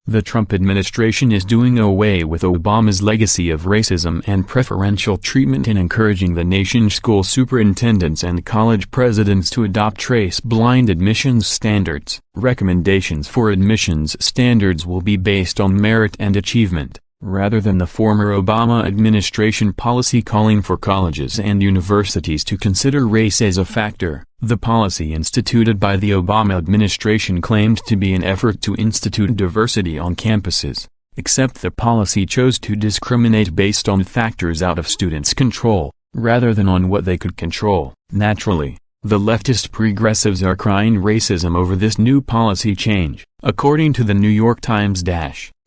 The Trump administration is doing away with Obama's legacy of racism and preferential treatment in encouraging the nation's school superintendents and college presidents to adopt race-blind admissions standards. Recommendations for admissions standards will be based on merit and achievement, rather than the former Obama administration policy calling for colleges and universities to consider race as a factor. The policy instituted by the Obama administration claimed to be an effort to institute diversity on campuses, except the policy chose to discriminate based on factors out of students' control, rather than on what they could control. Naturally, the leftist progressives are crying racism over this new policy change. According to the New York Times,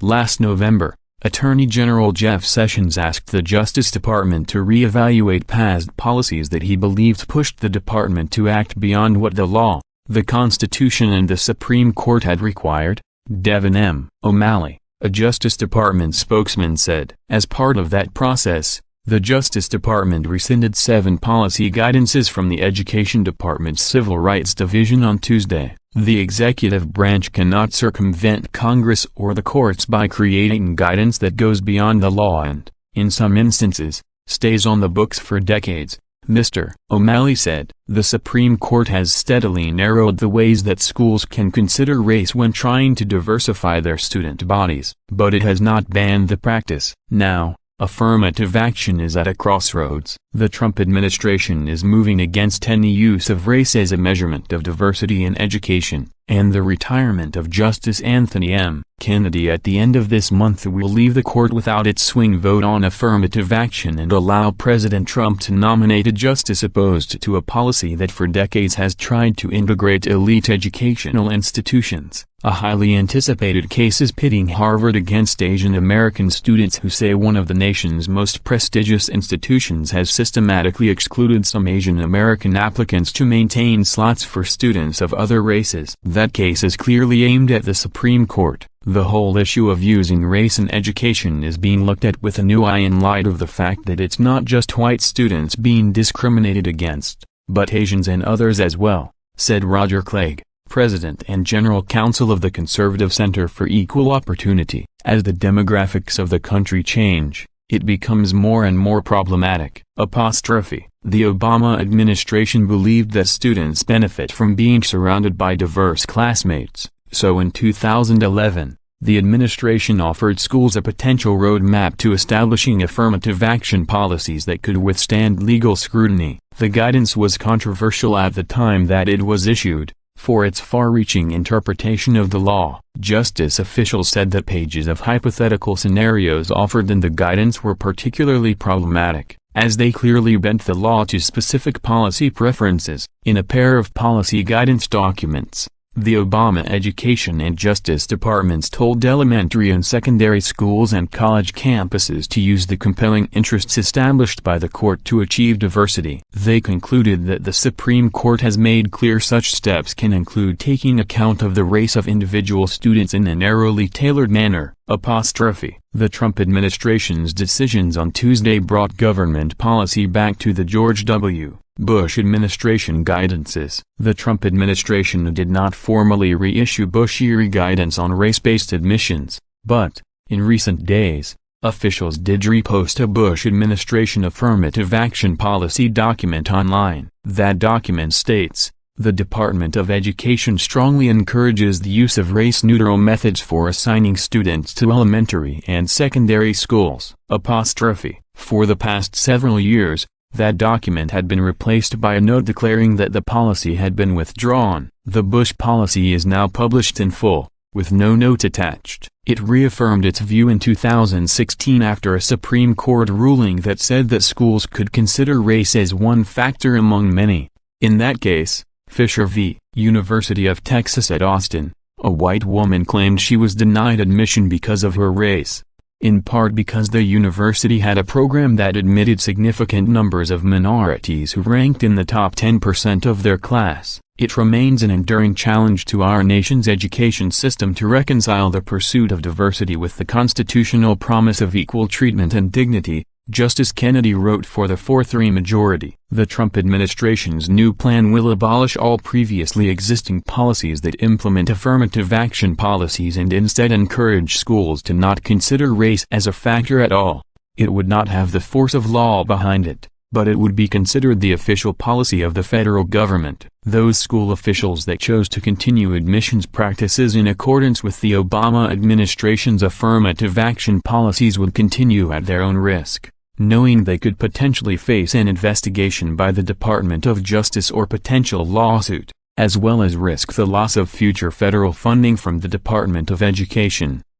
last November, Attorney General Jeff Sessions asked the Justice Department to re-evaluate past policies that he believed pushed the department to act beyond what the law, the Constitution and the Supreme Court had required. Devin M. O'Malley, a Justice Department spokesman, said. As part of that process, the Justice Department rescinded 7 policy guidances from the Education Department's Civil Rights Division on Tuesday. The executive branch cannot circumvent Congress or the courts by creating guidance that goes beyond the law and, in some instances, stays on the books for decades, Mr. O'Malley said. The Supreme Court has steadily narrowed the ways that schools can consider race when trying to diversify their student bodies, but it has not banned the practice. Now, affirmative action is at a crossroads. The Trump administration is moving against any use of race as a measurement of diversity in education, and the retirement of Justice Anthony M. Kennedy at the end of this month will leave the court without its swing vote on affirmative action and allow President Trump to nominate a justice opposed to a policy that for decades has tried to integrate elite educational institutions. A highly anticipated case is pitting Harvard against Asian American students who say one of the nation's most prestigious institutions has systematically excluded some Asian American applicants to maintain slots for students of other races. That case is clearly aimed at the Supreme Court. The whole issue of using race in education is being looked at with a new eye in light of the fact that it's not just white students being discriminated against, but Asians and others as well, said Roger Clegg, President and General Counsel of the Conservative Center for Equal Opportunity. As the demographics of the country change, it becomes more and more problematic. The Obama administration believed that students benefit from being surrounded by diverse classmates, so in 2011, the administration offered schools a potential roadmap to establishing affirmative action policies that could withstand legal scrutiny. The guidance was controversial at the time that it was issued, for its far-reaching interpretation of the law. Justice officials said that pages of hypothetical scenarios offered in the guidance were particularly problematic, as they clearly bent the law to specific policy preferences. In a pair of policy guidance documents, the Obama Education and Justice Departments told elementary and secondary schools and college campuses to use the compelling interests established by the court to achieve diversity. They concluded that the Supreme Court has made clear such steps can include taking account of the race of individual students in a narrowly tailored manner. The Trump administration's decisions on Tuesday brought government policy back to the George W. Bush administration guidances. The Trump administration did not formally reissue Bush-era guidance on race-based admissions, but, in recent days, officials did repost a Bush administration affirmative action policy document online. That document states, "The Department of Education strongly encourages the use of race-neutral methods for assigning students to elementary and secondary schools." For the past several years, that document had been replaced by a note declaring that the policy had been withdrawn. The Bush policy is now published in full, with no note attached. It reaffirmed its view in 2016 after a Supreme Court ruling that said that schools could consider race as one factor among many. In that case, Fisher v. University of Texas at Austin, a white woman claimed she was denied admission because of her race, in part because the university had a program that admitted significant numbers of minorities who ranked in the top 10% of their class. It remains an enduring challenge to our nation's education system to reconcile the pursuit of diversity with the constitutional promise of equal treatment and dignity, Justice Kennedy wrote for the 4-3 majority. The Trump administration's new plan will abolish all previously existing policies that implement affirmative action policies and instead encourage schools to not consider race as a factor at all. It would not have the force of law behind it, but it would be considered the official policy of the federal government. Those school officials that chose to continue admissions practices in accordance with the Obama administration's affirmative action policies would continue at their own risk, knowing they could potentially face an investigation by the Department of Justice or potential lawsuit, as well as risk the loss of future federal funding from the Department of Education.